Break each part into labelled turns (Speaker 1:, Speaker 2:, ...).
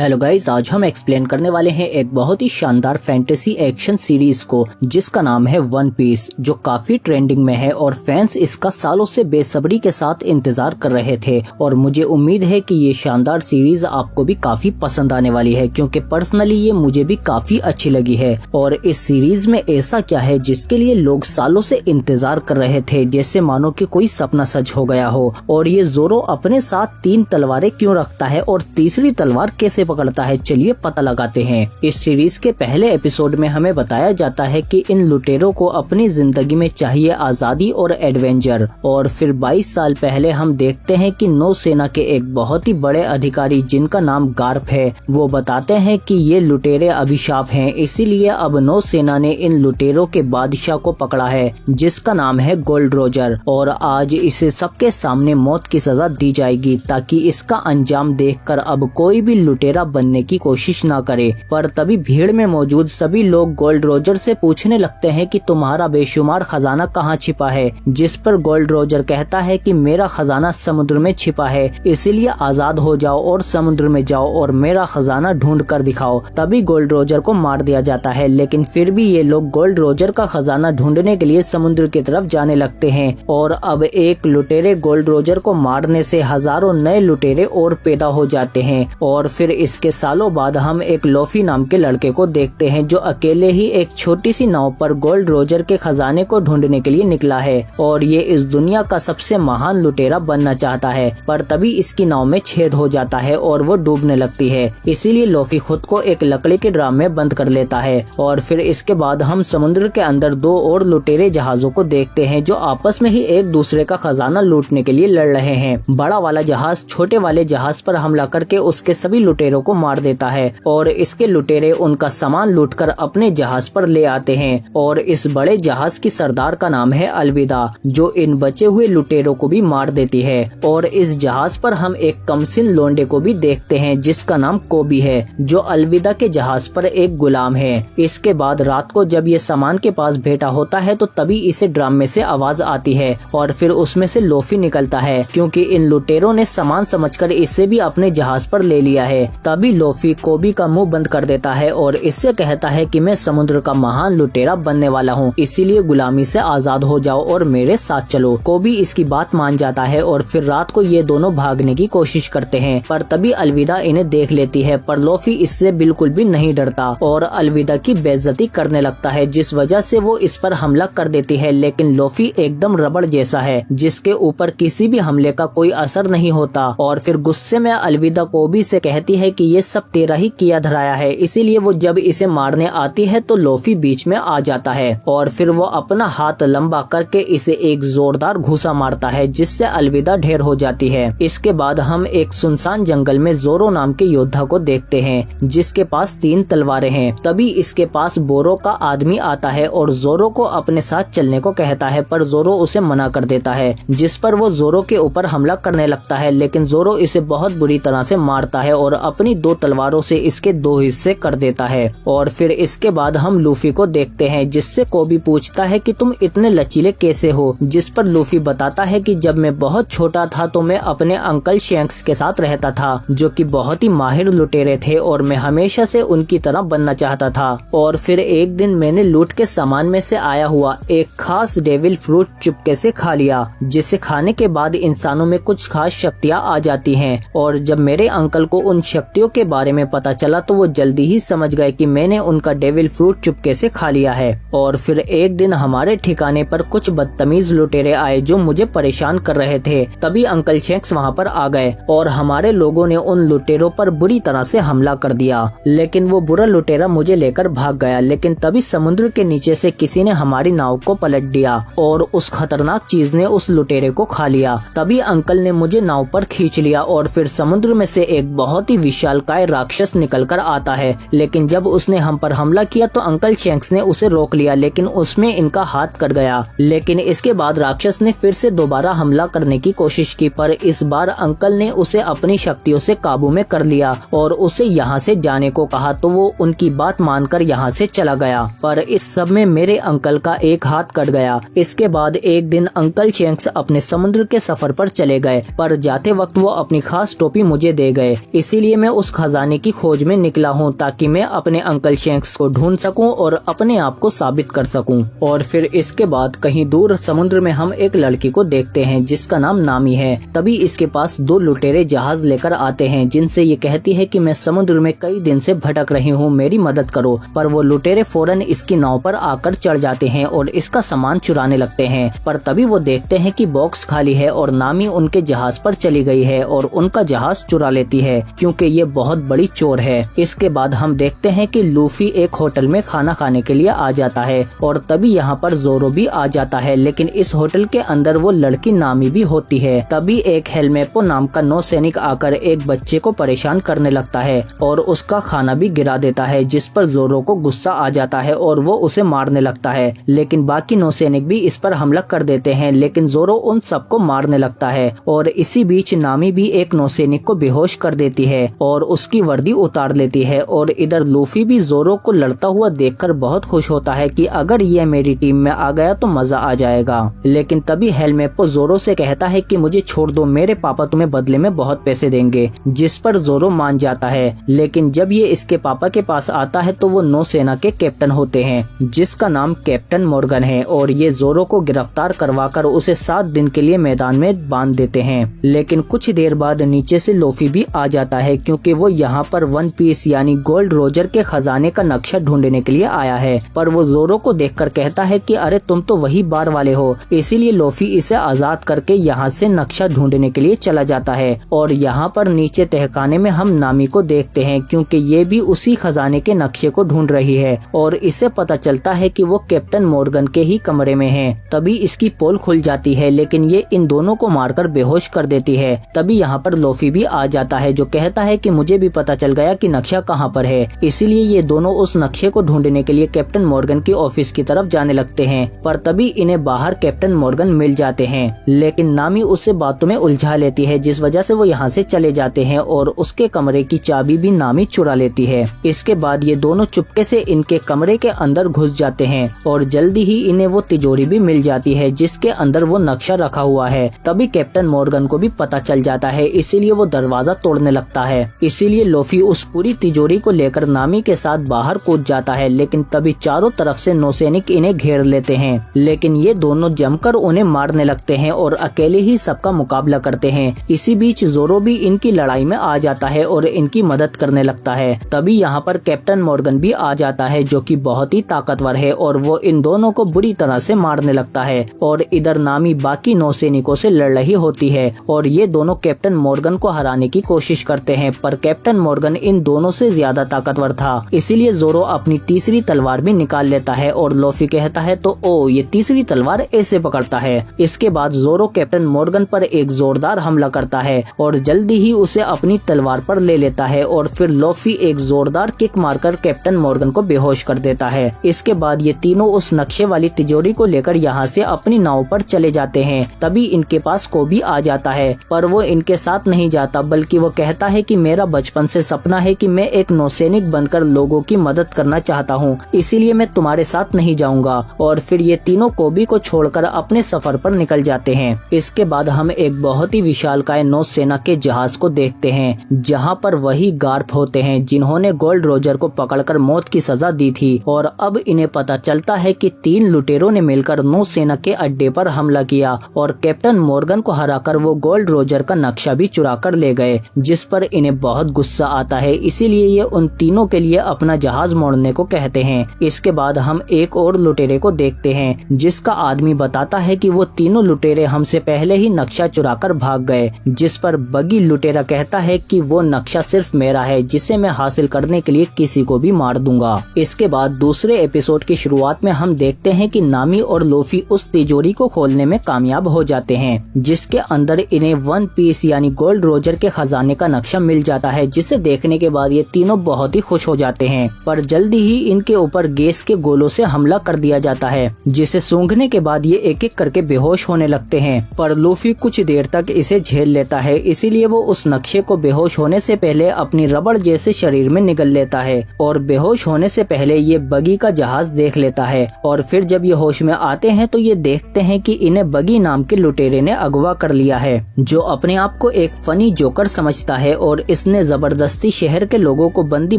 Speaker 1: Hello guys, आज हम explain करने वाले हैं एक बहुत ही शानदार फैंटेसी एक्शन सीरीज को जिसका नाम है वन पीस, जो काफी ट्रेंडिंग में है और फैंस इसका सालों से बेसब्री के साथ इंतजार कर रहे थे। और मुझे उम्मीद है कि ये शानदार सीरीज आपको भी काफी पसंद आने वाली है, क्योंकि पर्सनली ये मुझे भी काफी अच्छी लगी है। और इस सीरीज में ऐसा क्या है जिसके लिए लोग सालों से इंतजार कर रहे थे, जैसे मानो कि कोई सपना सच हो गया हो। और ये ज़ोरो अपने साथ 3 तलवारें क्यों रखता है और तीसरी तलवार कैसे पकड़ता है, चलिए पता लगाते हैं। इस सीरीज के पहले एपिसोड में हमें बताया जाता है कि इन लुटेरों को अपनी जिंदगी में चाहिए आजादी और एडवेंचर। और फिर 22 साल पहले हम देखते हैं कि नौसेना के एक बहुत ही बड़े अधिकारी जिनका नाम गार्प है, वो बताते हैं कि ये लुटेरे अभिशाप हैं, इसीलिए अब नौसेना ने इन लुटेरों के बादशाह को पकड़ा है जिसका नाम है गोल्ड रोजर। और आज इसे सबके सामने मौत की सजा दी जाएगी ताकि इसका अंजाम देखकर अब कोई भी लुटेरा बनने की कोशिश ना करे। पर तभी भीड़ में मौजूद सभी लोग गोल्ड रोजर से पूछने लगते हैं कि तुम्हारा बेशुमार खजाना कहाँ छिपा है, जिस पर गोल्ड रोजर कहता है कि मेरा खजाना समुद्र में छिपा है, इसीलिए आजाद हो जाओ और समुद्र में जाओ और मेरा खजाना ढूंढ कर दिखाओ। तभी गोल्ड रोजर को मार दिया जाता है, लेकिन फिर भी ये लोग गोल्ड रोजर का खजाना ढूंढने के लिए समुद्र की तरफ जाने लगते हैं। और अब एक लुटेरे गोल्ड रोजर को मारने से हजारों नए लुटेरे और पैदा हो जाते हैं। और फिर इसके सालों बाद हम एक लोफी नाम के लड़के को देखते हैं जो अकेले ही एक छोटी सी नाव पर गोल्ड रोजर के खजाने को ढूंढने के लिए निकला है। और ये इस दुनिया का सबसे महान लुटेरा बनना चाहता है, पर तभी इसकी नाव में छेद हो जाता है और वो डूबने लगती है। इसीलिए लोफी खुद को एक लकड़ी के ड्राम में बंद कर लेता है। और फिर इसके बाद हम समुद्र के अंदर 2 और लुटेरे जहाजों को देखते हैं जो आपस में ही एक दूसरे का खजाना लूटने के लिए लड़ रहे हैं। बड़ा वाला जहाज छोटे वाले जहाज पर हमला करके उसके सभी लुटेरों को मार देता है और इसके लुटेरे उनका सामान लूटकर अपने जहाज पर ले आते हैं। और इस बड़े जहाज की सरदार का नाम है अलविदा, जो इन बचे हुए लुटेरों को भी मार देती है। और इस जहाज पर हम एक कमसिन लोंडे को भी देखते हैं जिसका नाम कोबी है, जो अलविदा के जहाज पर एक गुलाम है। इसके बाद रात को जब ये सामान के पास बैठा होता है तो तभी इसे ड्रम में से आवाज आती है और फिर उसमें से लोफी निकलता है, क्योंकि इन लुटेरों ने सामान समझकर इसे भी अपने जहाज पर ले लिया है। तभी लोफी कोबी का मुंह बंद कर देता है और इससे कहता है कि मैं समुद्र का महान लुटेरा बनने वाला हूँ, इसीलिए गुलामी से आजाद हो जाओ और मेरे साथ चलो। कोबी इसकी बात मान जाता है और फिर रात को ये दोनों भागने की कोशिश करते हैं, पर तभी अलविदा इन्हें देख लेती है। पर लोफी इससे बिल्कुल भी नहीं डरता और अलविदा की बेइज्जती करने लगता है, जिस वजह से वो इस पर हमला कर देती है। लेकिन लोफी एकदम रबड़ जैसा है जिसके ऊपर किसी भी हमले का कोई असर नहीं होता। और फिर गुस्से में अलविदा कोबी से कहती है कि ये सब तेरा ही किया धराया है, इसीलिए वो जब इसे मारने आती है तो लोफी बीच में आ जाता है और फिर वो अपना हाथ लंबा करके इसे एक जोरदार घूसा मारता है, जिससे अलविदा ढेर हो जाती है। इसके बाद हम एक सुनसान जंगल में ज़ोरो नाम के योद्धा को देखते हैं जिसके पास 3 तलवारें हैं। तभी इसके पास बोरो का आदमी आता है और ज़ोरो को अपने साथ चलने को कहता है, पर ज़ोरो उसे मना कर देता है, जिस पर वो ज़ोरो के ऊपर हमला करने लगता है। लेकिन ज़ोरो इसे बहुत बुरी तरह से मारता है और अपनी 2 तलवारों से इसके 2 हिस्से कर देता है। और फिर इसके बाद हम लूफी को देखते हैं जिससे कोबी पूछता है कि तुम इतने लचीले कैसे हो, जिस पर लूफी बताता है कि जब मैं बहुत छोटा था तो मैं अपने अंकल शैंक्स के साथ रहता था, जो कि बहुत ही माहिर लुटेरे थे और मैं हमेशा से उनकी तरह बनना चाहता था। और फिर एक दिन मैंने लूट के सामान में से आया हुआ एक खास डेविल फ्रूट चुपके से खा लिया, जिसे खाने के बाद इंसानों में कुछ खास शक्तियाँ आ जाती हैं। और जब मेरे अंकल को उन शक्तियों के बारे में पता चला तो वो जल्दी ही समझ गए कि मैंने उनका डेविल फ्रूट चुपके से खा लिया है। और फिर एक दिन हमारे ठिकाने पर कुछ बदतमीज लुटेरे आए जो मुझे परेशान कर रहे थे। तभी अंकल शैंक्स वहाँ पर आ गए और हमारे लोगों ने उन लुटेरों पर बुरी तरह से हमला कर दिया, लेकिन वो बुरा लुटेरा मुझे लेकर भाग गया। लेकिन तभी समुद्र के नीचे से किसी ने हमारी नाव को पलट दिया और उस खतरनाक चीज ने उस लुटेरे को खा लिया। तभी अंकल ने मुझे नाव पर खींच लिया और फिर समुद्र में से एक बहुत ही विशालकाय राक्षस निकल कर आता है। लेकिन जब उसने हम पर हमला किया तो अंकल शैंक्स ने उसे रोक लिया, लेकिन उसमें इनका हाथ कट गया। लेकिन इसके बाद राक्षस ने फिर से दोबारा हमला करने की कोशिश की, पर इस बार अंकल ने उसे अपनी शक्तियों से काबू में कर लिया और उसे यहाँ से जाने को कहा, तो वो उनकी बात मानकर यहाँ से चला गया। पर इस सब में मेरे अंकल का एक हाथ कट गया। इसके बाद एक दिन अंकल शैंक्स अपने समुद्र के सफर पर चले गए, पर जाते वक्त वो अपनी खास टोपी मुझे दे गए, इसीलिए मैं उस खजाने की खोज में निकला हूँ ताकि मैं अपने अंकल शैंक्स को ढूंढ सकूं और अपने आप को साबित कर सकूं। और फिर इसके बाद कहीं दूर समुद्र में हम एक लड़की को देखते हैं जिसका नाम नामी है। तभी इसके पास दो लुटेरे जहाज लेकर आते हैं जिनसे ये कहती है कि मैं समुद्र में कई दिन से भटक रही हूँ, मेरी मदद करो। पर वो लुटेरे फौरन इसकी नाव पर आकर चढ़ जाते हैं और इसका सामान चुराने लगते हैं। पर तभी वो देखते हैं कि बॉक्स खाली है और नामी उनके जहाज पर चली गई है और उनका जहाज चुरा लेती है क्योंकि ये बहुत बड़ी चोर है। इसके बाद हम देखते हैं कि लूफी एक होटल में खाना खाने के लिए आ जाता है और तभी यहाँ पर जोरो भी आ जाता है, लेकिन इस होटल के अंदर वो लड़की नामी भी होती है। तभी एक हेलमेपो नाम का नौसैनिक आकर एक बच्चे को परेशान करने लगता है और उसका खाना भी गिरा देता है, जिस पर जोरो को गुस्सा आ जाता है और वो उसे मारने लगता है। लेकिन बाकी नौसैनिक भी इस पर हमला कर देते हैं, लेकिन जोरो उन सबको मारने लगता है। और इसी बीच नामी भी एक नौसैनिक को बेहोश कर देती है और उसकी वर्दी उतार लेती है। और इधर लूफी भी जोरो को लड़ता हुआ देखकर बहुत खुश होता है कि अगर ये मेरी टीम में आ गया तो मजा आ जाएगा। लेकिन तभी हेलमेपो जोरो से कहता है कि मुझे छोड़ दो, मेरे पापा तुम्हें बदले में बहुत पैसे देंगे, जिस पर जोरो मान जाता है। लेकिन जब ये इसके पापा के पास आता है तो वो नौसेना के कैप्टन होते हैं जिसका नाम कैप्टन मॉर्गन है और ये जोरो को गिरफ्तार करवाकर उसे 7 दिन के लिए मैदान में बांध देते हैं। लेकिन कुछ देर बाद नीचे से लूफी भी आ जाता है क्योंकि वो यहाँ पर वन पीस यानी गोल्ड रोजर के खजाने का नक्शा ढूंढने के लिए आया है। पर वो जोरो को देखकर कहता है कि अरे तुम तो वही बार वाले हो। इसीलिए लूफी इसे आजाद करके यहाँ से नक्शा ढूंढने के लिए चला जाता है। और यहाँ पर नीचे तहखाने में हम नामी को देखते हैं क्योंकि ये भी उसी खजाने के नक्शे को ढूंढ रही है और इसे पता चलता है कि वो कैप्टन मॉर्गन के ही कमरे में है। तभी इसकी पोल खुल जाती है, लेकिन ये इन दोनों को मारकर बेहोश कर देती है। तभी यहाँ पर लूफी भी आ जाता है जो कहता है कि मुझे भी पता चल गया कि नक्शा कहाँ पर है। इसीलिए ये दोनों उस नक्शे को ढूंढने के लिए कैप्टन मॉर्गन की ऑफिस की तरफ जाने लगते हैं। पर तभी इन्हें बाहर कैप्टन मॉर्गन मिल जाते हैं, लेकिन नामी उससे बातों में उलझा लेती है जिस वजह से वो यहाँ से चले जाते हैं और उसके कमरे की चाबी भी नामी चुरा लेती है। इसके बाद ये दोनों चुपके से इनके कमरे के अंदर घुस जाते हैं और जल्दी ही इन्हें वो तिजोरी भी मिल जाती है जिसके अंदर वो नक्शा रखा हुआ है। तभी कैप्टन मॉर्गन को भी पता चल जाता है, इसीलिए वो दरवाजा तोड़ने लगता है। इसीलिए लूफी उस पूरी तिजोरी को लेकर नामी के साथ बाहर कूद जाता है, लेकिन तभी चारों तरफ से नौसैनिक इन्हें घेर लेते हैं। लेकिन ये दोनों जमकर उन्हें मारने लगते हैं और अकेले ही सबका मुकाबला करते हैं। इसी बीच जोरो भी इनकी लड़ाई में आ जाता है और इनकी मदद करने लगता है। तभी यहाँ पर कैप्टन मॉर्गन भी आ जाता है जो कि बहुत ही ताकतवर है और वो इन दोनों को बुरी तरह से मारने लगता है। और इधर नामी बाकी नौसैनिकों से लड़ रही होती है और ये दोनों कैप्टन मॉर्गन को हराने की कोशिश करते हैं, पर कैप्टन मॉर्गन इन दोनों से ज्यादा ताकतवर था। इसीलिए जोरो अपनी तीसरी तलवार भी निकाल लेता है और लूफी कहता है तो ओ ये तीसरी तलवार ऐसे पकड़ता है। इसके बाद जोरो कैप्टन मॉर्गन पर एक जोरदार हमला करता है और जल्दी ही उसे अपनी तलवार पर ले लेता है और फिर लूफी एक जोरदार किक मारकर कैप्टन मॉर्गन को बेहोश कर देता है। इसके बाद ये तीनों उस नक्शे वाली तिजोरी को लेकर यहाँ से अपनी नाव पर चले जाते हैं। तभी इनके पास कोबी आ जाता है, पर वो इनके साथ नहीं जाता बल्कि वो कहता है कि मेरा बचपन से सपना है कि मैं एक नौसैनिक बनकर लोगों की मदद करना चाहता हूँ, इसीलिए मैं तुम्हारे साथ नहीं जाऊंगा। और फिर ये तीनों कोबी को छोड़कर अपने सफर पर निकल जाते हैं। इसके बाद हम एक बहुत ही विशालकाय नौसेना के जहाज को देखते हैं जहाँ पर वही गार्प होते हैं जिन्होंने गोल्ड रोजर को पकड़कर मौत की सजा दी थी। और अब इन्हें पता चलता है कि 3 लुटेरों ने मिलकर नौसेना के अड्डे पर हमला किया और कैप्टन मॉर्गन को हराकर वो गोल्ड रोजर का नक्शा भी चुरा कर ले गए, जिस पर इन्हें बहुत गुस्सा आता है। इसीलिए ये उन तीनों के लिए अपना जहाज मोड़ने को कहते हैं। इसके बाद हम एक और लुटेरे को देखते हैं जिसका आदमी बताता है कि वो तीनों लुटेरे हमसे पहले ही नक्शा चुराकर भाग गए, जिस पर बगी लुटेरा कहता है कि वो नक्शा सिर्फ मेरा है जिसे मैं हासिल करने के लिए किसी को भी मार दूंगा। इसके बाद दूसरे एपिसोड की शुरुआत में हम देखते हैं कि नामी और लूफी उस तिजोरी को खोलने में कामयाब हो जाते हैं जिसके अंदर इन्हें वन पीस यानी गोल्ड रोजर के खजाने का नक्शा मिल जाता है, जिसे देखने के बाद ये तीनों बहुत ही खुश हो जाते हैं। पर जल्दी ही इनके ऊपर गैस के गोलों से हमला कर दिया जाता है जिसे सूंघने के बाद ये एक एक करके बेहोश होने लगते हैं। पर लूफी कुछ देर तक इसे झेल लेता है, इसीलिए वो उस नक्शे को बेहोश होने से पहले अपनी रबड़ जैसे शरीर में निगल लेता है और बेहोश होने से पहले ये बगी का जहाज देख लेता है। और फिर जब ये होश में आते हैं तो ये देखते हैं कि इन्हें बगी नाम के लुटेरे ने अगवा कर लिया है जो अपने आप को एक फनी जोकर समझता है और इस इसने जबरदस्ती शहर के लोगों को बंदी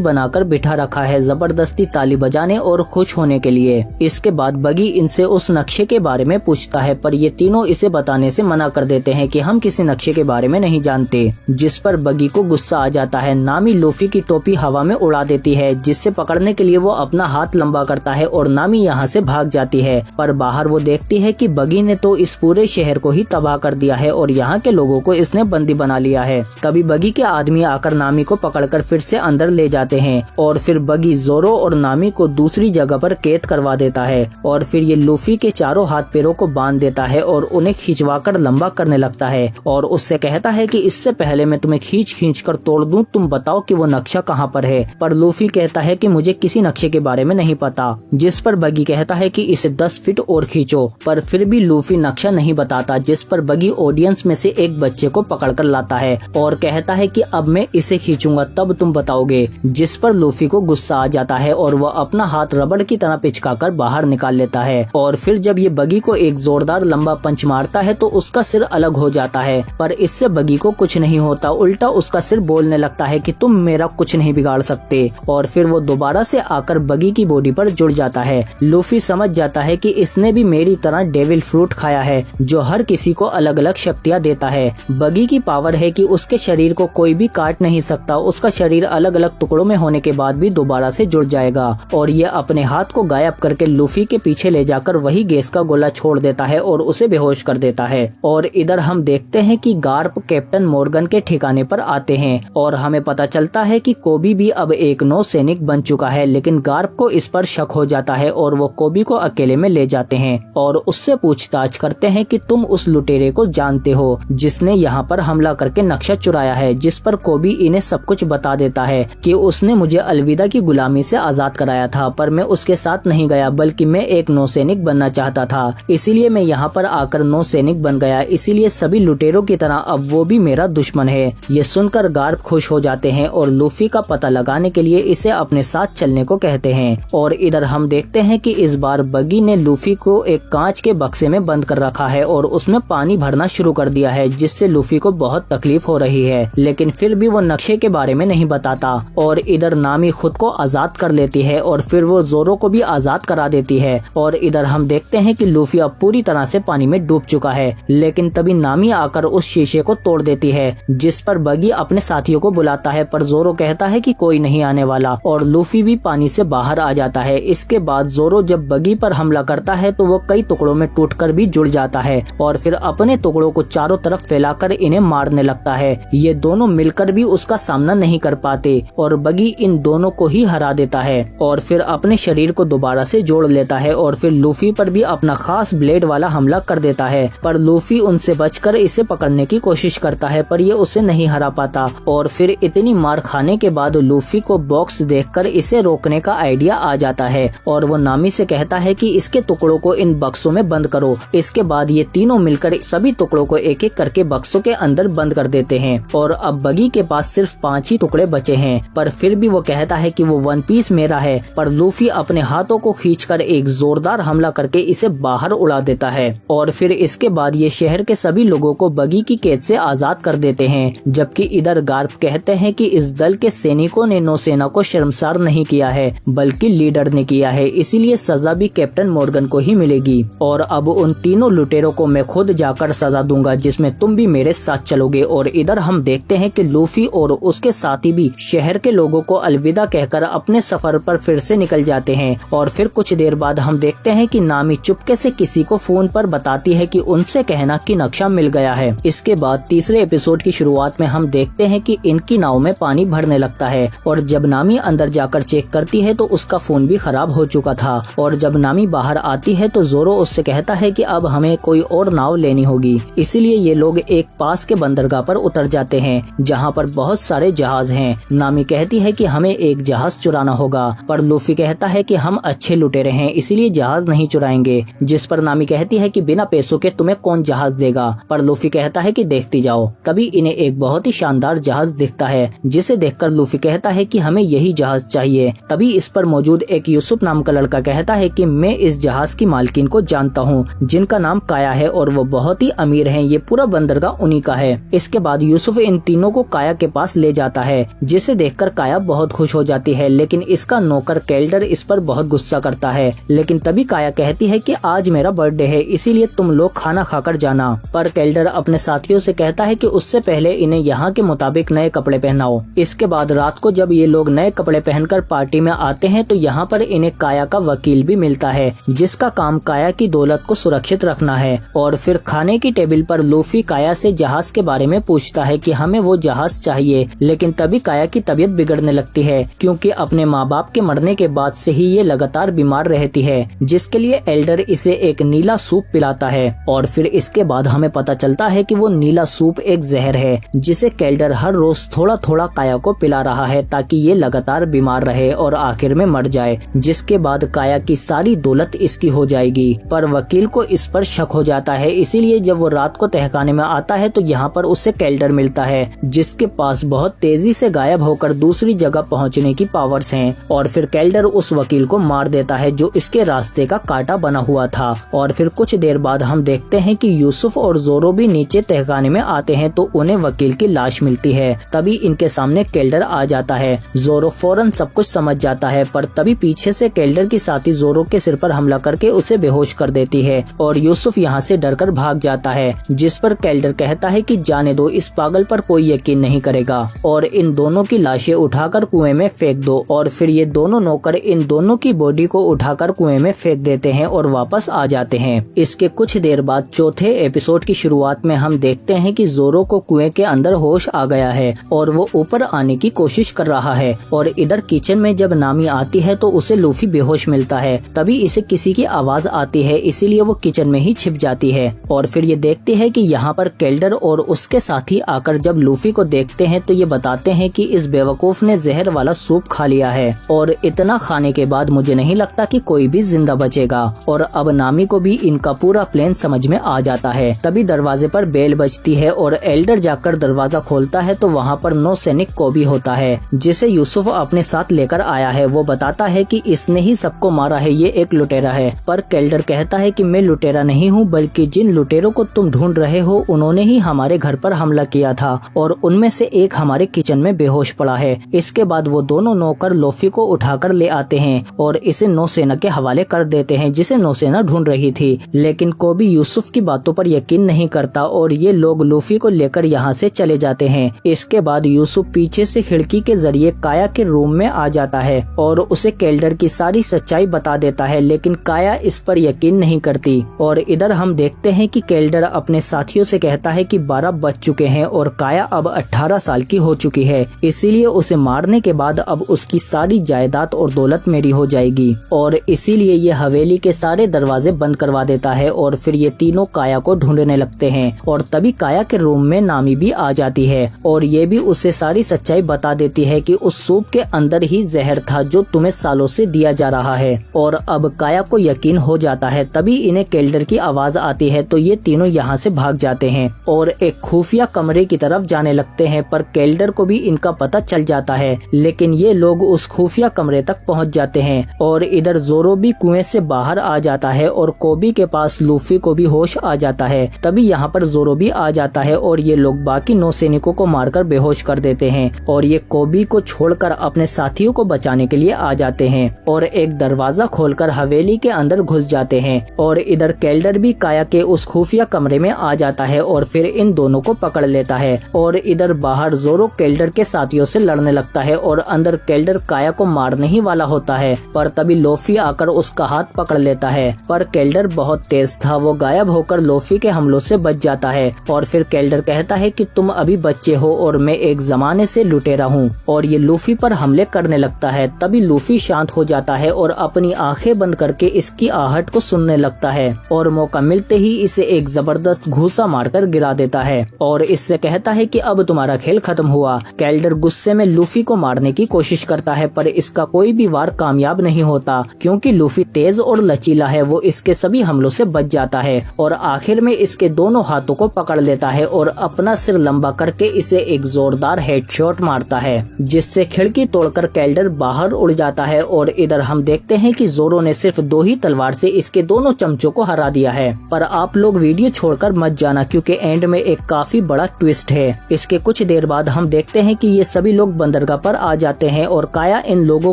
Speaker 1: बनाकर बिठा रखा है, जबरदस्ती ताली बजाने और खुश होने के लिए। इसके बाद बगी इनसे उस नक्शे के बारे में पूछता है, पर ये तीनों इसे बताने से मना कर देते हैं कि हम किसी नक्शे के बारे में नहीं जानते, जिस पर बगी को गुस्सा आ जाता है। नामी लूफी की टोपी हवा में उड़ा देती है, जिससे पकड़ने के लिए वो अपना हाथ लंबा करता है और नामी यहाँ से भाग जाती है। पर बाहर वो देखती है कि बगी ने तो इस पूरे शहर को ही तबाह कर दिया है और यहाँ के लोगों को इसने बंदी बना लिया है। तभी बगी के आदमी आकर नामी को पकड़कर फिर से अंदर ले जाते हैं और फिर बगी जोरो और नामी को दूसरी जगह पर कैद करवा देता है और फिर ये लूफी के चारों हाथ पैरों को बांध देता है और उन्हें खिंचवाकर लंबा करने लगता है और उससे कहता है कि इससे पहले मैं तुम्हें खींच कर तोड़ दूं, तुम बताओ कि वो नक्शा कहाँ पर है। पर लूफी कहता है कि मुझे किसी नक्शे के बारे में नहीं पता, जिस पर बगी कहता है कि इसे 10 फीट और खींचो। पर फिर भी लूफी नक्शा नहीं बताता, जिस पर बगी ऑडियंस में से एक बच्चे को पकड़कर लाता है और कहता है कि अब मैं इसे खींचूंगा तब तुम बताओगे, जिस पर लूफी को गुस्सा आ जाता है और वह अपना हाथ रबड़ की तरह पिचकाकर बाहर निकाल लेता है। और फिर जब ये बगी को एक जोरदार लंबा पंच मारता है तो उसका सिर अलग हो जाता है, पर इससे बगी को कुछ नहीं होता, उल्टा उसका सिर बोलने लगता है कि तुम मेरा कुछ नहीं बिगाड़ सकते। और फिर वो दोबारा से आकर बगी की बॉडी पर जुड़ जाता है। लूफी समझ जाता है कि इसने भी मेरी तरह डेविल फ्रूट खाया है, जो हर किसी को अलग अलग शक्तियाँ देता है। बगी की पावर है कि उसके शरीर को कोई भी काट नहीं सकता, उसका शरीर अलग अलग टुकड़ों में होने के बाद भी दोबारा से जुड़ जाएगा। और ये अपने हाथ को गायब करके लूफी के पीछे ले जाकर वही गैस का गोला छोड़ देता है और उसे बेहोश कर देता है। और इधर हम देखते हैं कि गार्प कैप्टन मॉर्गन के ठिकाने पर आते हैं और हमें पता चलता है कि कोबी भी अब एक नौसैनिक बन चुका है। लेकिन गार्प को इस पर शक हो जाता है और वो कोबी को अकेले में ले जाते हैं और उससे पूछताछ करते हैं कि तुम उस लुटेरे को जानते हो जिसने यहाँ पर हमला करके नक्शा चुराया है, जिस पर कोबी इन्हें सब कुछ बता देता है कि उसने मुझे अलविदा की गुलामी से आजाद कराया था, पर मैं उसके साथ नहीं गया, बल्कि मैं एक नौसैनिक बनना चाहता था, इसीलिए मैं यहाँ पर आकर नौसैनिक बन गया। इसीलिए सभी लुटेरों की तरह अब वो भी मेरा दुश्मन है। ये सुनकर गार्प खुश हो जाते हैं और लूफी का पता लगाने के लिए इसे अपने साथ चलने को कहते हैं। और इधर हम देखते हैं कि इस बार बगी ने लूफी को एक कांच के बक्से में बंद कर रखा है और उसमें पानी भरना शुरू कर दिया है, जिससे लूफी को बहुत तकलीफ हो रही है। लेकिन फिर भी वो नक्शे के बारे में नहीं बताता। और इधर नामी खुद को आजाद कर लेती है और फिर वो जोरो को भी आजाद करा देती है। और इधर हम देखते हैं कि लूफी अब पूरी तरह से पानी में डूब चुका है। लेकिन तभी नामी आकर उस शीशे को तोड़ देती है, जिस पर बगी अपने साथियों को बुलाता है, पर जोरो कहता है कि कोई नहीं आने वाला और लूफी भी पानी से बाहर आ जाता है। इसके बाद जोरो जब बगी पर हमला करता है तो वो कई टुकड़ों में टूटकर भी जुड़ जाता है और फिर अपने टुकड़ों को चारों तरफ फैलाकर इन्हें मारने लगता है। ये दोनों मिलकर भी उसका सामना नहीं कर पाते और बगी इन दोनों को ही हरा देता है और फिर अपने शरीर को दोबारा से जोड़ लेता है और फिर लूफी पर भी अपना खास ब्लेड वाला हमला कर देता है। पर लूफी उनसे बचकर इसे पकड़ने की कोशिश करता है, पर ये उसे नहीं हरा पाता। और फिर इतनी मार खाने के बाद लूफी को बॉक्स देखकर इसे रोकने का आइडिया आ जाता है और वो नामी से कहता है कि इसके टुकड़ों को इन बक्सों में बंद करो। इसके बाद ये तीनों मिलकर सभी टुकड़ों को एक एक करके बक्सों के अंदर बंद कर देते हैं और अब बगी के पास सिर्फ 5 ही टुकड़े बचे हैं। पर फिर भी वो कहता है कि वो वन पीस मेरा है। पर लूफी अपने हाथों को खींचकर एक जोरदार हमला करके इसे बाहर उड़ा देता है और फिर इसके बाद ये शहर के सभी लोगों को बगी की कैद से आजाद कर देते हैं। जबकि इधर गार्प कहते हैं कि इस दल के सैनिकों ने नौसेना को शर्मसार नहीं किया है, बल्कि लीडर ने किया है, इसीलिए सजा भी कैप्टन मॉर्गन को ही मिलेगी। और अब उन तीनों लुटेरों को मैं खुद जाकर सजा दूंगा, जिसमें तुम भी मेरे साथ चलोगे। और इधर हम देखते हैं कि लूफी और उसके साथी भी शहर के लोगों को अलविदा कहकर अपने सफर पर फिर से निकल जाते हैं। और फिर कुछ देर बाद हम देखते हैं कि नामी चुपके से किसी को फोन पर बताती है कि उनसे कहना कि नक्शा मिल गया है। इसके बाद तीसरे एपिसोड की शुरुआत में हम देखते हैं कि इनकी नाव में पानी भरने लगता है और जब नामी अंदर जाकर चेक करती है तो उसका फोन भी खराब हो चुका था। और जब नामी बाहर आती है तो जोरो उससे कहता है कि अब हमें कोई और नाव लेनी होगी। इसीलिए ये लोग एक पास के बंदरगाह पर उतर जाते हैं, जहाँ पर बहुत सारे जहाज हैं। नामी कहती है कि हमें एक जहाज चुराना होगा, पर लूफी कहता है कि हम अच्छे लुटेरे हैं, इसीलिए जहाज नहीं चुराएंगे। जिस पर नामी कहती है कि बिना पैसों के तुम्हें कौन जहाज देगा, पर लूफी कहता है कि देखती जाओ। तभी इन्हें एक बहुत ही शानदार जहाज दिखता है, जिसे देखकर लूफी कहता है कि हमें यही जहाज चाहिए। तभी इस पर मौजूद एक यूसुफ नाम का लड़का कहता है कि मैं इस जहाज की मालकिन को जानता हूँ, जिनका नाम काया है और वो बहुत ही अमीर हैं, ये पूरा बंदरगाह उन्हीं का है। इसके बाद यूसुफ इन तीनों को काया काया के पास ले जाता है, जिसे देखकर काया बहुत खुश हो जाती है। लेकिन इसका नौकर केल्डर इस पर बहुत गुस्सा करता है। लेकिन तभी काया कहती है कि आज मेरा बर्थडे है, इसीलिए तुम लोग खाना खाकर जाना। पर केल्डर अपने साथियों से कहता है कि उससे पहले इन्हें यहाँ के मुताबिक नए कपड़े पहनाओ। इसके बाद रात को जब ये लोग नए कपड़े पहनकर पार्टी में आते हैं तो यहाँ पर इन्हें काया का वकील भी मिलता है, जिसका काम काया की दौलत को सुरक्षित रखना है। और फिर खाने की टेबल पर लूफी काया से जहाज के बारे में पूछता है कि हमें वो जहाज चाहिए। लेकिन तभी काया की तबीयत बिगड़ने लगती है, क्योंकि अपने माँ बाप के मरने के बाद से ही ये लगातार बीमार रहती है, जिसके लिए एल्डर इसे एक नीला सूप पिलाता है। और फिर इसके बाद हमें पता चलता है कि वो नीला सूप एक जहर है, जिसे केल्डर हर रोज थोड़ा थोड़ा काया को पिला रहा है ताकि ये लगातार बीमार रहे और आखिर में मर जाए, जिसके बाद काया की सारी दौलत इसकी हो जाएगी। पर वकील को इस पर शक हो जाता है, इसीलिए जब वो रात को तहखाने में आता है तो यहाँ पर उसे केल्डर मिलता है, जिसके पास बहुत तेजी से गायब होकर दूसरी जगह पहुँचने की पावर्स हैं। और फिर केल्डर उस वकील को मार देता है जो इसके रास्ते का कांटा बना हुआ था। और फिर कुछ देर बाद हम देखते हैं कि यूसुफ और जोरो भी नीचे तहखाने में आते हैं तो उन्हें वकील की लाश मिलती है। तभी इनके सामने केल्डर आ जाता है। जोरो फौरन सब कुछ समझ जाता है, पर तभी पीछे से केल्डर की साथी जोरो के सिर पर हमला करके उसे बेहोश कर देती है और यूसुफ यहाँ से डरकर भाग जाता है, जिस पर केल्डर कहता है कि जाने दो, इस पागल पर कोई यकीन नहीं करेगा और इन दोनों की लाशें उठाकर कुएं में फेंक दो। और फिर ये दोनों नौकर इन दोनों की बॉडी को उठाकर कुएं में फेंक देते हैं और वापस आ जाते हैं। इसके कुछ देर बाद चौथे एपिसोड की शुरुआत में हम देखते हैं कि जोरो को कुएं के अंदर होश आ गया है और वो ऊपर आने की कोशिश कर रहा है। और इधर किचन में जब नामी आती है तो उसे लूफी बेहोश मिलता है। तभी इसे किसी की आवाज आती है, इसीलिए वो किचन में ही छिप जाती है। और फिर ये देखती है कि यहाँ पर केल्डर और उसके साथी आकर जब लूफी को देखते हैं तो ये बताते हैं कि इस बेवकूफ ने जहर वाला सूप खा लिया है और इतना खाने के बाद मुझे नहीं लगता कि कोई भी जिंदा बचेगा। और अब नामी को भी इनका पूरा प्लान समझ में आ जाता है। तभी दरवाजे पर बेल बजती है और एल्डर जाकर दरवाजा खोलता है तो वहाँ पर नौसैनिक कोबी होता है, जिसे यूसुफ अपने साथ लेकर आया है। वो बताता है कि इसने ही सबको मारा है, ये एक लुटेरा है। पर केल्डर कहता है कि मैं लुटेरा नहीं हूँ, बल्कि जिन लुटेरों को तुम ढूंढ रहे हो उन्होंने ही हमारे घर पर हमला किया था और उनमें से एक हमारे किचन में बेहोश पड़ा है। इसके बाद वो दोनों नौकर लोफी को उठाकर ले आते हैं और इसे नौसेना के हवाले कर देते हैं, जिसे नौसेना ढूंढ रही थी। लेकिन कोबी यूसुफ की बातों पर यकीन नहीं करता और ये लोग लूफी को लेकर यहाँ से चले जाते हैं। इसके बाद यूसुफ पीछे से खिड़की के जरिए काया के रूम में आ जाता है और उसे केल्डर की सारी सच्चाई बता देता है, लेकिन काया इस पर यकीन नहीं करती। और इधर हम देखते हैं कि केल्डर अपने साथियों से कहता है कि 12 बज चुके हैं और काया अब 18 साल की हो चुकी है, इसीलिए उसे मारने के बाद अब उसकी सारी जायदाद और दौलत मेरी हो जाएगी। और इसीलिए ये हवेली के सारे दरवाजे बंद करवा देता है और फिर ये तीनों काया को ढूंढने लगते हैं। और तभी काया के रूम में नामी भी आ जाती है और ये भी उसे सारी सच्चाई बता देती है कि उस सूप के अंदर ही जहर था जो तुम्हें सालों से दिया जा रहा है। और अब काया को यकीन हो जाता है। तभी इन्हें केल्डर की आवाज आती है तो ये तीनों यहाँ से भाग जाते हैं और एक खुफिया कमरे की तरफ जाने लगते हैं। पर केल्डर को भी इनका पता चल जाता है, लेकिन ये लोग उस खुफिया कमरे तक पहुँच जाते हैं। और इधर जोरो भी कुएं से बाहर आ जाता है और कोबी के पास लूफी को भी होश आ जाता है। तभी यहाँ पर जोरो भी आ जाता है और ये लोग बाकी नौसैनिकों को मारकर बेहोश कर देते हैं और ये कोबी को छोड़कर अपने साथियों को बचाने के लिए आ जाते हैं और एक दरवाजा खोलकर हवेली के अंदर घुस जाते हैं। और इधर केल्डर भी काया के उस खुफिया कमरे में आ जाता है और फिर इन दोनों को पकड़ लेता है। और इधर बाहर जोरो केल्डर के साथियों से लड़ने लगता है और अंदर केल्डर काया को मारने ही वाला होता है, पर तभी लोफी आकर उसका हाथ पकड़ लेता है। पर केल्डर बहुत तेज था, वो गायब होकर लोफी के हमलों से बच जाता है। और फिर केल्डर कहता है कि तुम अभी बच्चे हो और मैं एक जमाने से लुटेरा हूँ, और ये लूफी पर हमले करने लगता है। तभी लूफी शांत हो जाता है और अपनी आंखें बंद करके इसकी आहट को सुनने लगता है और मौका मिलते ही इसे एक जबरदस्त घूसा मारकर गिरा देता है और इससे कहता है कि अब तुम्हारा खेल खत्म हुआ। केल्डर गुस्से में लूफी को मारने की कोशिश करता है, पर इसका कोई भी वार कामयाब नहीं होता क्योंकि लूफी तेज और लचीला है। वो इसके सभी हमलों से बच जाता है और आखिर में इसके दोनों हाथों को पकड़ लेता है और अपना सिर लंबा करके इसे एक जोरदार हेडशॉट मारता है, जिससे खिड़की तोड़कर केल्डर बाहर उड़ जाता है। और इधर हम देखते हैं कि जोरो ने सिर्फ 2 ही तलवार से इसके दोनों चमचों को हरा दिया है। पर आप लोग वीडियो छोड़कर मत जाना क्योंकि एंड में एक काफी बड़ा ट्विस्ट है। इसके कुछ कुछ देर बाद हम देखते हैं कि ये सभी लोग बंदरगाह पर आ जाते हैं और काया इन लोगों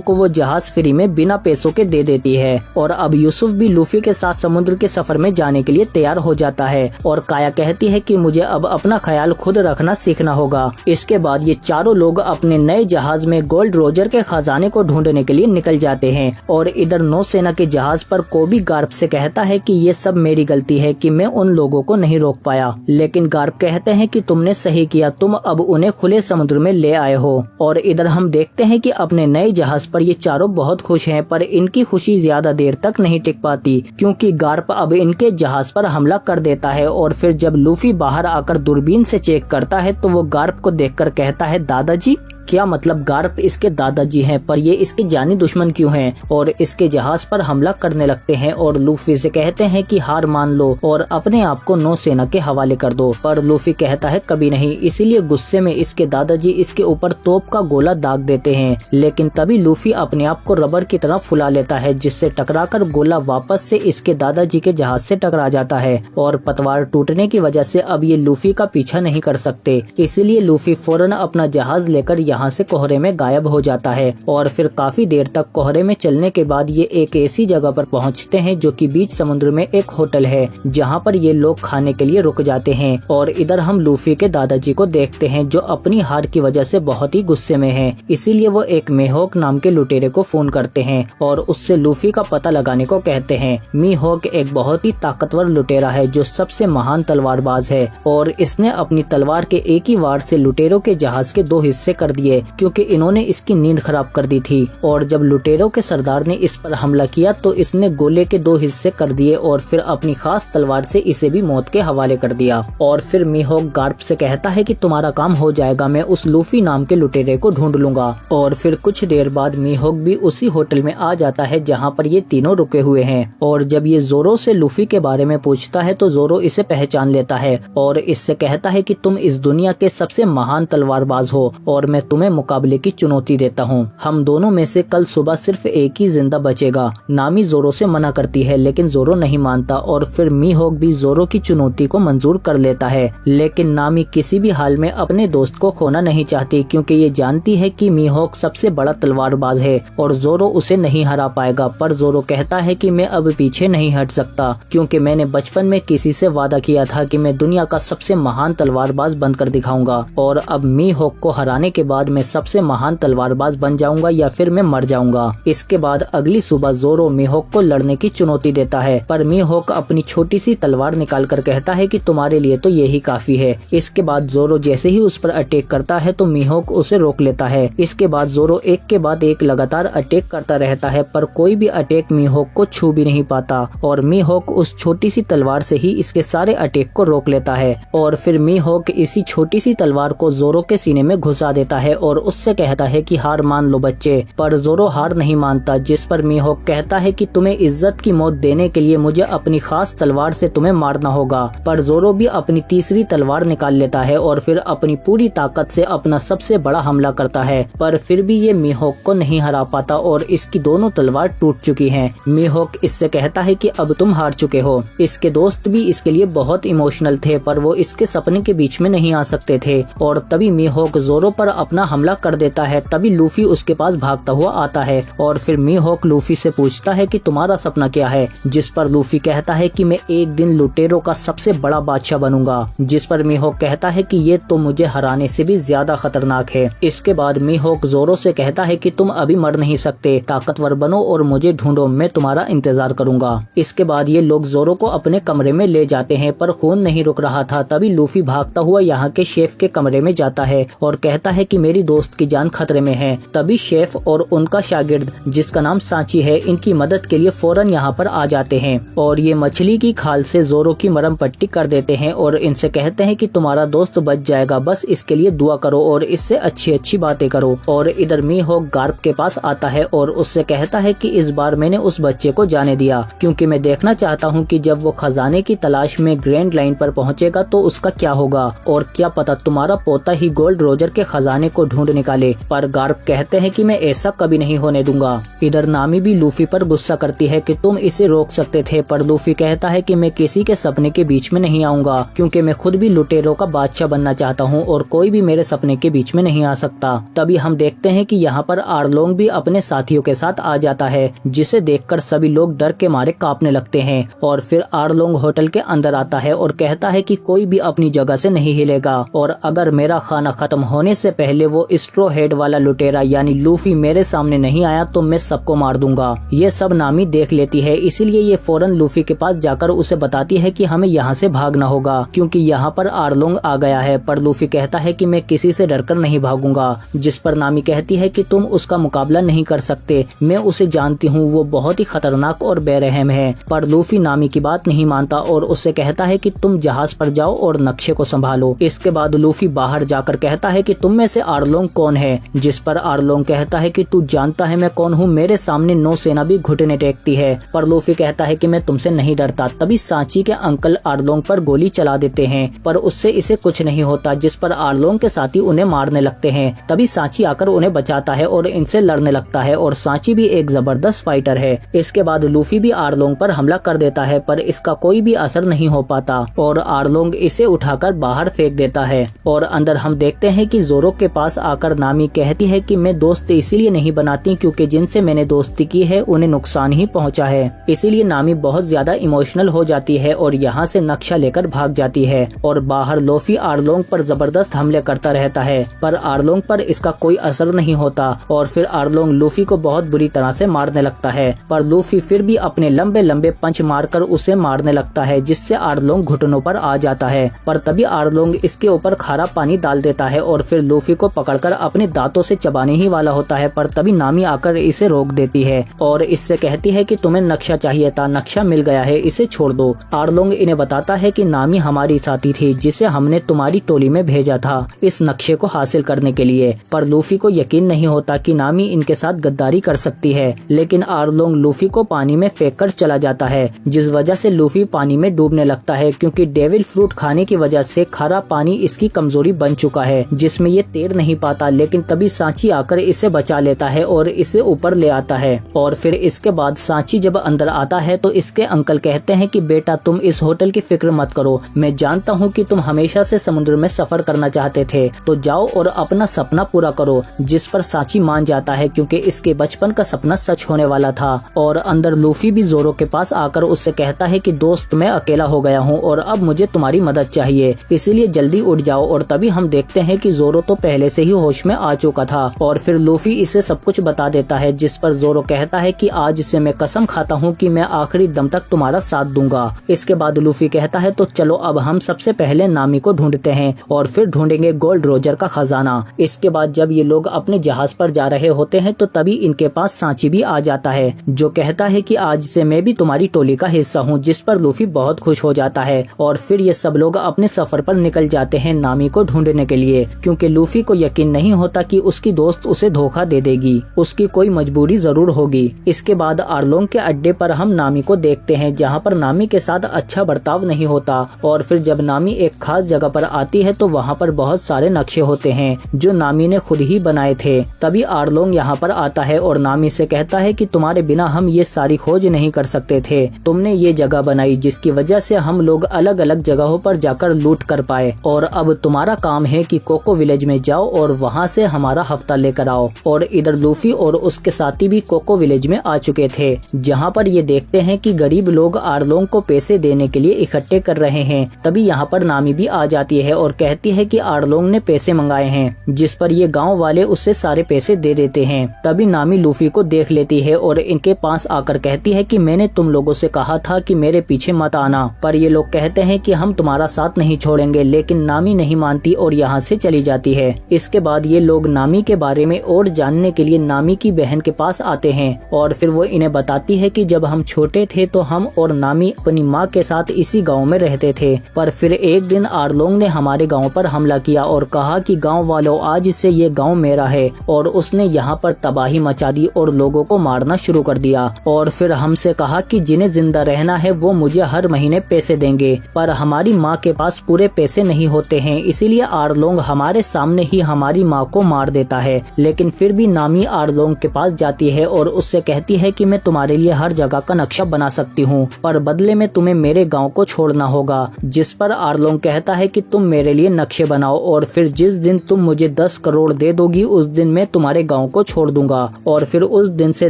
Speaker 1: को वो जहाज फ्री में बिना पैसों के दे देती है और अब यूसुफ भी लूफी के साथ समुद्र के सफर में जाने के लिए तैयार हो जाता है और काया कहती है कि मुझे अब अपना ख्याल खुद रखना सीखना होगा। इसके बाद ये चारों लोग अपने नए जहाज में गोल्ड रोजर के खजाने को ढूंढने के लिए निकल जाते हैं और इधर नौसेना के जहाज पर कोबी गार्प से कहता है कि ये सब मेरी गलती है कि मैं उन लोगों को नहीं रोक पाया, लेकिन गार्प कहते हैं कि तुमने सही किया, तुम अब उन्हें खुले समुद्र में ले आए हो। और इधर हम देखते हैं कि अपने नए जहाज पर ये चारों बहुत खुश हैं, पर इनकी खुशी ज्यादा देर तक नहीं टिक पाती क्योंकि गार्प अब इनके जहाज पर हमला कर देता है और फिर जब लूफी बाहर आकर दूरबीन से चेक करता है तो वो गार्प को देखकर कहता है, दादाजी। क्या मतलब गार्प इसके दादाजी हैं, पर ये इसके जानी दुश्मन क्यों हैं? और इसके जहाज पर हमला करने लगते हैं और लूफी से कहते हैं कि हार मान लो और अपने आप को नौसेना के हवाले कर दो, पर लूफी कहता है कभी नहीं। इसीलिए गुस्से में इसके दादाजी इसके ऊपर तोप का गोला दाग देते हैं, लेकिन तभी लूफी अपने आप को रबर की तरह फुला लेता है जिससे टकराकर गोला वापस से इसके दादाजी के जहाज से टकरा जाता है और पतवार टूटने की वजह से अब ये लूफी का पीछा नहीं कर सकते। इसीलिए लूफी फौरन अपना जहाज लेकर यहाँ से कोहरे में गायब हो जाता है और फिर काफी देर तक कोहरे में चलने के बाद ये एक ऐसी जगह पर पहुंचते हैं जो कि बीच समुद्र में एक होटल है जहां पर ये लोग खाने के लिए रुक जाते हैं। और इधर हम लूफी के दादाजी को देखते हैं जो अपनी हार की वजह से बहुत ही गुस्से में हैं। इसीलिए वो एक मीहोक नाम के लुटेरे को फोन करते हैं और उससे लूफी का पता लगाने को कहते हैं। मीहोक एक बहुत ही ताकतवर लुटेरा है जो सबसे महान तलवारबाज है और इसने अपनी तलवार के एक ही वार से लुटेरों के जहाज के 2 हिस्से कर दिए क्योंकि इन्होंने इसकी नींद खराब कर दी थी। और जब लुटेरों के सरदार ने इस पर हमला किया तो इसने गोले के 2 हिस्से कर दिए और फिर अपनी खास तलवार से इसे भी मौत के हवाले कर दिया। और फिर मीहोक गार्प से कहता है कि तुम्हारा काम हो जाएगा, मैं उस लूफी नाम के लुटेरे को ढूंढ लूंगा। और फिर कुछ देर बाद मीहोक भी उसी होटल में आ जाता है जहाँ पर ये तीनों रुके हुए हैं और जब ये जोरो से लूफी के बारे में पूछता है तो जोरो इसे पहचान लेता है और इससे कहता है कि तुम इस दुनिया के सबसे महान तलवारबाज हो और मैं तुम्हें मुकाबले की चुनौती देता हूँ। हम दोनों में से कल सुबह सिर्फ एक ही जिंदा बचेगा। नामी जोरो से मना करती है लेकिन जोरो नहीं मानता और फिर मीहोक भी जोरो की चुनौती को मंजूर कर लेता है, लेकिन नामी किसी भी हाल में अपने दोस्त को खोना नहीं चाहती क्योंकि ये जानती है कि मीहोक सबसे बड़ा तलवारबाज है और जोरो उसे नहीं हरा पाएगा। पर जोरो कहता है कि मैं अब पीछे नहीं हट सकता क्योंकि मैंने बचपन में किसी से वादा किया था कि मैं दुनिया का सबसे महान तलवारबाज बनकर दिखाऊंगा और अब मीहोक को हराने के बाद मैं सबसे महान तलवारबाज बन जाऊंगा या फिर मैं मर जाऊंगा। इसके बाद अगली सुबह जोरो मीहोक को लड़ने की चुनौती देता है, पर मीहोक अपनी छोटी सी तलवार निकालकर कहता है कि तुम्हारे लिए तो यही काफी है। इसके बाद जोरो जैसे ही उस पर अटैक करता है तो मीहोक उसे रोक लेता है। इसके बाद जोरो एक के बाद एक लगातार अटैक करता रहता है पर कोई भी अटैक मीहोक को छू भी नहीं पाता और मीहोक उस छोटी सी तलवार से ही इसके सारे अटैक को रोक लेता है। और फिर मीहोक इसी छोटी सी तलवार को जोरो के सीने में घुसा देता है और उससे कहता है कि हार मान लो बच्चे, पर जोरो हार नहीं मानता जिस पर मीहोक कहता है कि तुम्हें इज्जत की मौत देने के लिए मुझे अपनी खास तलवार से तुम्हें मारना होगा। पर जोरो भी अपनी तीसरी तलवार निकाल लेता है और फिर अपनी पूरी ताकत से अपना सबसे बड़ा हमला करता है, पर फिर भी ये मीहोक को नहीं हरा पाता और इसकी दोनों तलवार टूट चुकी हैं। मीहोक इससे कहता है कि अब तुम हार चुके हो। इसके दोस्त भी इसके लिए बहुत इमोशनल थे पर वो इसके सपने के बीच में नहीं आ सकते थे और तभी मीहोक जोरो पर अपना हमला कर देता है। तभी लूफी उसके पास भागता हुआ आता है और फिर मीहोक लूफी से पूछता है कि तुम्हारा सपना क्या है, जिस पर लूफी कहता है कि मैं एक दिन लुटेरों का सबसे बड़ा बादशाह बनूंगा, जिस पर मीहोक कहता है कि ये तो मुझे हराने से भी ज्यादा खतरनाक है। इसके बाद मीहोक जोरो से कहता है कि तुम अभी मर नहीं सकते, ताकतवर बनो और मुझे ढूंढो, मैं तुम्हारा इंतजार करूंगा। इसके बाद ये लोग जोरो को अपने कमरे में ले जाते हैं पर खून नहीं रुक रहा था। तभी लूफी भागता हुआ यहाँ के शेफ के कमरे में जाता है और कहता है कि मेरी दोस्त की जान खतरे में है। तभी शेफ और उनका शागिर्द जिसका नाम सांची है इनकी मदद के लिए फौरन यहाँ पर आ जाते हैं और ये मछली की खाल से जोरो की मरहम पट्टी कर देते हैं और इनसे कहते हैं कि तुम्हारा दोस्त बच जाएगा, बस इसके लिए दुआ करो और इससे अच्छी अच्छी बातें करो। और इधर मीहोक गार्प के पास आता है और उससे कहता है कि इस बार मैंने उस बच्चे को जाने दिया क्योंकि मैं देखना चाहता हूँ कि जब वो खजाने की तलाश में ग्रैंड लाइन पर पहुँचेगा तो उसका क्या होगा और क्या पता तुम्हारा पोता ही गोल्ड रोजर के खजाने को ढूंढ निकाले, पर गार्प कहते हैं कि मैं ऐसा कभी नहीं होने दूंगा। इधर नामी भी लूफी पर गुस्सा करती है कि तुम इसे रोक सकते थे, पर लूफी कहता है कि मैं किसी के सपने के बीच में नहीं आऊंगा, क्योंकि मैं खुद भी लुटेरों का बादशाह बनना चाहता हूँ और कोई भी मेरे सपने के बीच में नहीं आ सकता। तभी हम देखते हैं कि यहाँ पर आर्लोंग भी अपने साथियों के साथ आ जाता है, जिसे देखकर सभी लोग डर के मारे कांपने लगते हैं। और फिर आर्लोंग होटल के अंदर आता है और कहता है कि कोई भी अपनी जगह से नहीं हिलेगा, और अगर मेरा खाना खत्म होने से पहले वो स्ट्रो हेड वाला लुटेरा यानी लूफी मेरे सामने नहीं आया तो मैं सबको मार दूंगा। ये सब नामी देख लेती है, इसीलिए ये फौरन लूफी के पास जाकर उसे बताती है कि हमें यहाँ से भागना होगा, क्योंकि यहाँ पर आर्लोंग आ गया है। पर लूफी कहता है कि मैं किसी से डरकर नहीं भागूंगा, जिस पर नामी कहती है कि तुम उसका मुकाबला नहीं कर सकते, मैं उसे जानती हूँ, वो बहुत ही खतरनाक और बेरहम है। पर लूफी नामी की बात नहीं मानता और उससे कहता है कि तुम जहाज पर जाओ और नक्शे को संभालो। इसके बाद लूफी बाहर जाकर कहता है कि तुम में से आर्लोंग कौन है, जिस पर आर्लोंग कहता है कि तू जानता है मैं कौन हूँ, मेरे सामने नौसेना भी घुटने टेकती है। पर लूफी कहता है कि मैं तुमसे नहीं डरता। तभी सांची के अंकल आर्लोंग पर गोली चला देते हैं, पर उससे इसे कुछ नहीं होता, जिस पर आर्लोंग के साथी उन्हें मारने लगते हैं। तभी सांची आकर उन्हें बचाता है और इनसे लड़ने लगता है, और सांची भी एक जबरदस्त फाइटर है। इसके बाद लूफी भी आर्लोंग पर हमला कर देता है, पर इसका कोई भी असर नहीं हो पाता और आर्लोंग इसे उठाकर बाहर फेंक देता है। और अंदर हम देखते हैं कि जोरो के पास आकर नामी कहती है कि मैं दोस्त इसीलिए नहीं बनाती क्योंकि जिनसे मैंने दोस्ती की है उन्हें नुकसान ही पहुंचा है। इसीलिए नामी बहुत ज्यादा इमोशनल हो जाती है और यहाँ से नक्शा लेकर भाग जाती है। और बाहर लूफी आर्लोंग पर जबरदस्त हमले करता रहता है, पर आर्लोंग पर इसका कोई असर नहीं होता। और फिर आर्लोंग लूफी को बहुत बुरी तरह से मारने लगता है, पर लूफी फिर भी अपने लंबे लंबे पंच मारकर उसे मारने लगता है, जिससे आर्लोंग घुटनों पर आ जाता है। पर तभी आर्लोंग इसके ऊपर खारा पानी डाल देता है और फिर लूफी को पकड़कर अपने दांतों से चबाने ही वाला होता है, पर तभी नामी आकर इसे रोक देती है और इससे कहती है कि तुम्हें नक्शा चाहिए था, नक्शा मिल गया है, इसे छोड़ दो। आर्लोंग इन्हें बताता है कि नामी हमारी साथी थी जिसे हमने तुम्हारी टोली में भेजा था इस नक्शे को हासिल करने के लिए। पर लूफी को यकीन नहीं होता कि नामी इनके साथ गद्दारी कर सकती है, लेकिन आर्लोंग लूफी को पानी में फेंककर चला जाता है, जिस वजह से लूफी पानी में डूबने लगता है, क्योंकि डेविल फ्रूट खाने की वजह से खारा पानी इसकी कमजोरी बन चुका है, जिसमें ये तैर नहीं पाता। लेकिन तभी सांची आकर इसे बचा लेता है और इसे ऊपर ले आता है। और फिर इसके बाद सांची जब अंदर आता है तो इसके अंकल कहते हैं कि बेटा तुम इस होटल की फिक्र मत करो, मैं जानता हूँ कि तुम हमेशा से समुद्र में सफर करना चाहते थे, तो जाओ और अपना सपना पूरा करो। जिस पर सांची मान जाता है क्योंकि इसके बचपन का सपना सच होने वाला था। और अंदर लूफी भी जोरो के पास आकर उससे कहता है कि दोस्त मैं अकेला हो गया हूँ और अब मुझे तुम्हारी मदद चाहिए, इसीलिए जल्दी उठ जाओ। और तभी हम देखते हैं कि जोरो तो पहले से ही होश में आ चुका था और फिर लूफी इसे सब कुछ बता देता है, जिस पर जोरो कहता है कि आज से मैं कसम खाता हूँ कि मैं आखिरी दम तक तुम्हारा साथ दूंगा। इसके बाद लूफी कहता है तो चलो अब हम सबसे पहले नामी को ढूंढते हैं और फिर ढूंढेंगे गोल्ड रोजर का खजाना। इसके बाद जब ये लोग अपने जहाज पर जा रहे होते हैं तो तभी इनके पास सांची भी आ जाता है, जो कहता है कि आज से मैं भी तुम्हारी टोली का हिस्सा हूँ, जिस पर लूफी बहुत खुश हो जाता है। और फिर ये सब लोग अपने सफर पर निकल जाते हैं नामी को ढूंढने के लिए, क्योंकि लूफी को यकीन नहीं होता कि उसकी दोस्त उसे धोखा दे देगी, उसकी कोई मजबूरी जरूर होगी। इसके बाद आर्लोंग के अड्डे पर हम नामी को देखते हैं, जहाँ पर नामी के साथ अच्छा बर्ताव नहीं होता। और फिर जब नामी एक खास जगह पर आती है तो वहाँ पर बहुत सारे नक्शे होते हैं जो नामी ने खुद ही बनाए थे। तभी आर्लोंग यहाँ पर आता है और नामी से कहता है कि तुम्हारे बिना हम ये सारी खोज नहीं कर सकते थे, तुमने ये जगह बनाई जिसकी वजह से हम लोग अलग अलग जगहों पर जाकर लूट कर पाए, और अब तुम्हारा काम है कि कोको विलेज में जाओ और वहाँ से हमारा हफ्ता लेकर आओ। और इधर लूफी और उसके साथी भी कोको विलेज में आ चुके थे, जहाँ पर ये देखते हैं कि गरीब लोग आर्लोंग को पैसे देने के लिए इकट्ठे कर रहे हैं। तभी यहाँ पर नामी भी आ जाती है और कहती है कि आर्लोंग ने पैसे मंगाए हैं, जिस पर ये गांव वाले उससे सारे पैसे दे देते हैं। तभी नामी लूफी को देख लेती है और इनके पास आकर कहती है कि मैंने तुम लोगों से कहा था कि मेरे पीछे मत आना, पर ये लोग कहते हैं कि हम तुम्हारा साथ नहीं छोड़ेंगे, लेकिन नामी नहीं मानती और यहाँ से चली जाती है। इसके बाद ये लोग नामी के बारे में और जानने के लिए नामी की बहन के पास आते हैं और फिर वो इन्हें बताती है कि जब हम छोटे थे तो हम और नामी अपनी माँ के साथ इसी गांव में रहते थे, पर फिर एक दिन आर्लोंग ने हमारे गांव पर हमला किया और कहा कि गांव वालों आज से ये गांव मेरा है, और उसने यहाँ पर तबाही मचा दी और लोगों को मारना शुरू कर दिया। और फिर हमसे कहा कि जिन्हें जिंदा रहना है वो मुझे हर महीने पैसे देंगे, पर हमारी माँ के पास पूरे पैसे नहीं होते हैं, इसीलिए आर्लोंग हमारे सामने ही हमारी माँ को मार देता है। लेकिन फिर भी नामी आर्लोंग के पास जाती है और उससे कहती है कि मैं तुम्हारे लिए हर जगह का नक्शा बना सकती हूँ, पर बदले में तुम्हें मेरे गाँव को छोड़ना होगा। जिस पर आर्लोंग कहता है कि तुम मेरे लिए नक्शे बनाओ और फिर जिस दिन तुम मुझे 10 करोड़ दे दोगी उस दिन मैं तुम्हारे गांव को छोड़ दूंगा। और फिर उस दिन से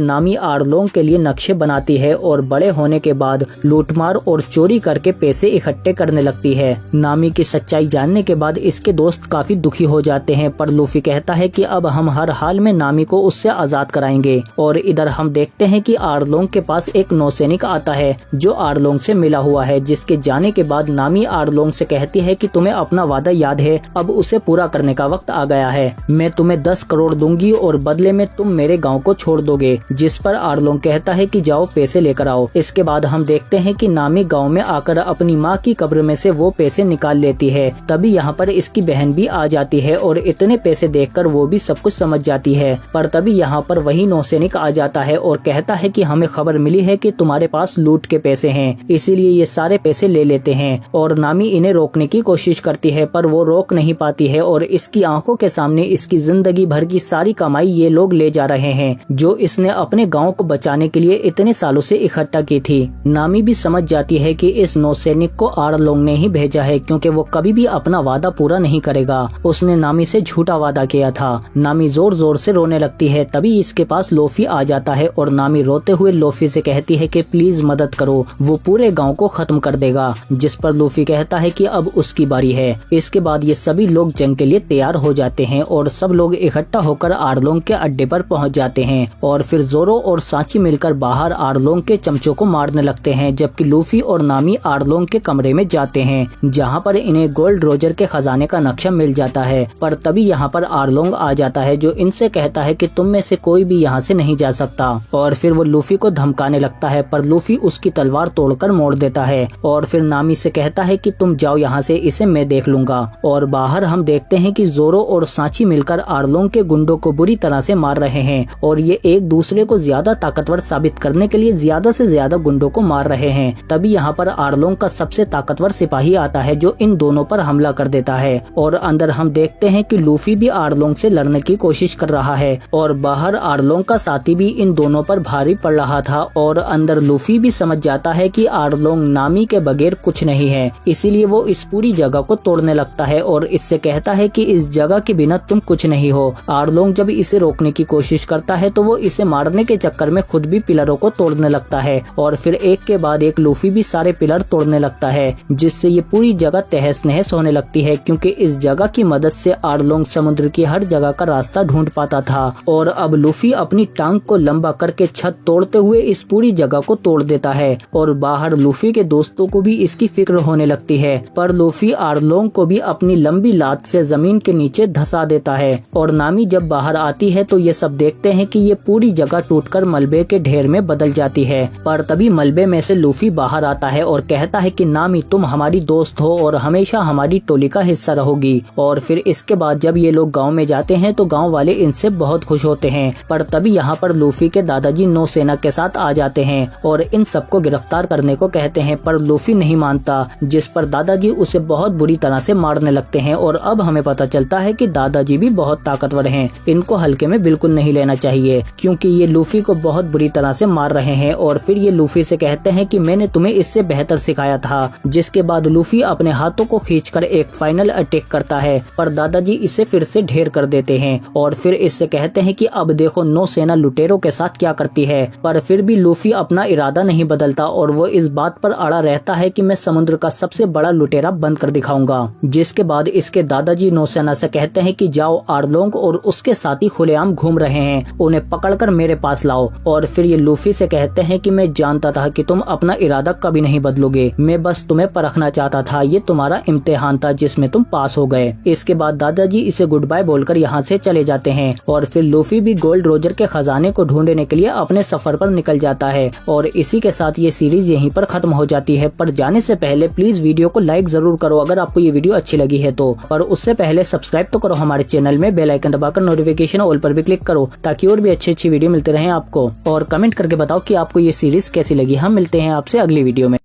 Speaker 1: नामी आर्लोंग के लिए नक्शे बनाती है और बड़े होने के बाद लूटमार और चोरी करके पैसे इकट्ठे करने लगती है। नामी की सच्चाई जानने के बाद इसके दोस्त काफी दुखी हो जाते हैं, पर लूफी कहता है कि अब हम हर हाल में नामी को उससे आजाद कराएंगे। और इधर हम देखते हैं कि आर्लोंग के पास एक नौसैनिक आता है जो आर्लोंग से मिला हुआ है, जिसके जाने के बाद नामी आर्लोंग से कहती है कि तुम्हें अपना वादा याद है, अब उसे पूरा करने का वक्त आ गया है। मैं तुम्हें 10 करोड़ दूंगी और बदले में तुम मेरे गांव को छोड़ दोगे। जिस पर आर्लोंग कहता है कि जाओ पैसे लेकर आओ। इसके बाद हम देखते हैं कि नामी गांव में आकर अपनी माँ की कब्र में से वो पैसे निकाल लेती है। तभी यहाँ पर इसकी बहन भी आ जाती है और इतने पैसे देखकर वो भी सब कुछ समझ जाती है। पर तभी यहाँ पर वही नौसैनिक आ जाता है और कहता है कि हमें खबर मिली है कि तुम्हारे पास लूट के पैसे हैं, इसीलिए ये सारे पैसे ले लेते हैं। और नामी इन्हें रोकने की कोशिश करती है पर वो रोक नहीं पाती है और इसकी आंखों के सामने इसकी जिंदगी भर की सारी कमाई ये लोग ले जा रहे हैं जो इसने अपने गांव को बचाने के लिए इतने सालों से इकट्ठा की थी। नामी भी समझ जाती है कि इस नौसैनिक को आर्लोंग ने ही भेजा है क्योंकि वो कभी भी अपना वादा पूरा नहीं करेगा। उसने नामी से झूठा वादा किया था। नामी जोर जोर से रोने लगती है। तभी इसके पास लोफी आ जाता है और नामी रोते हुए लोफी से कहती है कि प्लीज मदद करो, वो पूरे गाँव को खत्म कर देगा। जिस पर लोफी कहता है कि अब उसकी बारी है। इसके बाद ये सभी लोग जंग के लिए तैयार हो जाते हैं और सब लोग इकट्ठा होकर आर्लोंग के अड्डे पर पहुंच जाते हैं और फिर जोरो और सांची मिलकर बाहर आर्लोंग के चमचों को मारने लगते हैं, जबकि लूफी और नामी आर्लोंग के कमरे में जाते हैं जहां पर इन्हें गोल्ड रोजर के खजाने का नक्शा मिल जाता है। पर तभी यहाँ पर आर्लोंग आ जाता है जो इनसे कहता है कि तुम में से कोई भी यहाँ से नहीं जा सकता। और फिर वो लूफी को धमकाने लगता है पर लूफी उसकी तलवार तोड़कर मोड़ देता है और फिर नामी से कहता है कि तुम जाओ यहाँ से, इसे मैं देख लूंगा। और बाहर हम देखते हैं कि जोरो और सांची मिलकर आर्लोंग के गुंडों को बुरी तरह से मार रहे हैं और ये एक दूसरे को ज्यादा ताकतवर साबित करने के लिए ज्यादा से ज्यादा गुंडों को मार रहे हैं। तभी यहाँ पर आर्लोंग का सबसे ताकतवर सिपाही आता है जो इन दोनों पर हमला कर देता है और अंदर हम देखते हैं कि लूफी भी आर्लोंग से लड़ने की कोशिश कर रहा है और बाहर आर्लोंग का साथी भी इन दोनों पर भारी पड़ रहा था। और अंदर लूफी भी समझ जाता है कि आर्लोंग नामी के बगैर कुछ नहीं है, इसीलिए वो इस पूरी जगह को तोड़ने लगता है और इससे कहता है कि इस जगह के बिना तुम कुछ नहीं हो। आर्लोंग जब इसे रोकने की कोशिश करता है तो वो इसे मारने के चक्कर में खुद भी पिलरों को तोड़ने लगता है और फिर एक के बाद एक लूफी भी सारे पिलर तोड़ने लगता है, जिससे ये पूरी जगह तहस नहस होने लगती है क्योंकि इस जगह की मदद से आर्लोंग समुद्र की हर जगह का रास्ता ढूंढ पाता था। और अब लूफी अपनी टांग को लंबा करके छत तोड़ते हुए इस पूरी जगह को तोड़ देता है और बाहर लूफी के दोस्तों को भी इसकी फिक्र होने लगती है। पर लूफी आर्लोंग को भी अपनी लंबी लात से जमीन के नीचे धंसा देता है और नामी जब बाहर आती है तो ये सब देखते हैं कि ये पूरी जगह टूटकर मलबे के ढेर में बदल जाती है। पर तभी मलबे में से लूफी बाहर आता है और कहता है कि नामी तुम हमारी दोस्त हो और हमेशा हमारी टोली का हिस्सा रहोगी। और फिर इसके बाद जब ये लोग गाँव में जाते हैं तो गाँव वाले इनसे बहुत खुश होते हैं। पर तभी यहाँ पर लूफी के दादाजी नौसेना के साथ आ जाते हैं और इन सबको गिरफ्तार करने को कहते हैं, पर लूफी नहीं मानता, जिस पर दादाजी उसे बहुत बुरी तरह से मारने लगते हैं। और अब हमें पता चलता है कि दादाजी भी बहुत ताकतवर हैं, इनको हल्के में बिल्कुल नहीं लेना चाहिए क्योंकि ये लूफी को बहुत बुरी तरह से मार रहे हैं। और फिर ये लूफी से कहते हैं कि मैंने तुम्हें इससे बेहतर सिखाया था, जिसके बाद लूफी अपने हाथों को खींचकर एक फाइनल अटैक करता है, पर दादाजी इसे फिर से ढेर कर देते हैं और फिर इससे कहते हैं कि अब देखो नौसेना लुटेरों के साथ क्या करती है। पर फिर भी लूफी अपना इरादा नहीं बदलता और वो इस बात पर अड़ा रहता है कि मैं समुद्र का सबसे बड़ा लुटेरा बन कर दिखाऊंगा। जिसके बाद इसके दादाजी नौसेना से कहते हैं कि जाओ, आर्लोंग और उसके साथी खुलेआम घूम रहे हैं, उन्हें पकड़कर मेरे पास लाओ। और फिर ये लूफी से कहते हैं कि मैं जानता था कि तुम अपना इरादा कभी नहीं बदलोगे, मैं बस तुम्हें परखना चाहता था, ये तुम्हारा इम्तिहान था जिसमें तुम पास हो गए। इसके बाद दादाजी इसे गुड बाय बोलकर यहाँ से चले जाते हैं और फिर लूफी भी गोल्ड रोजर के खजाने को ढूंढने के लिए अपने सफर पर निकल जाता है। और इसी के साथ ये सीरीज यहीं पर खत्म हो जाती है। पर जाने से पहले प्लीज वीडियो को लाइक जरूर करो अगर आपको ये वीडियो अच्छी लगी है तो, और उससे पहले सब्सक्राइब तो करो हमारे चैनल में, बेल आइकन दबाकर नोटिफिकेशन ऑल पर भी क्लिक करो ताकि और भी अच्छी वीडियो मिलते रहे आपको। और कमेंट करके बताओ कि आपको ये सीरीज कैसी लगी। हम मिलते हैं आपसे अगली वीडियो में।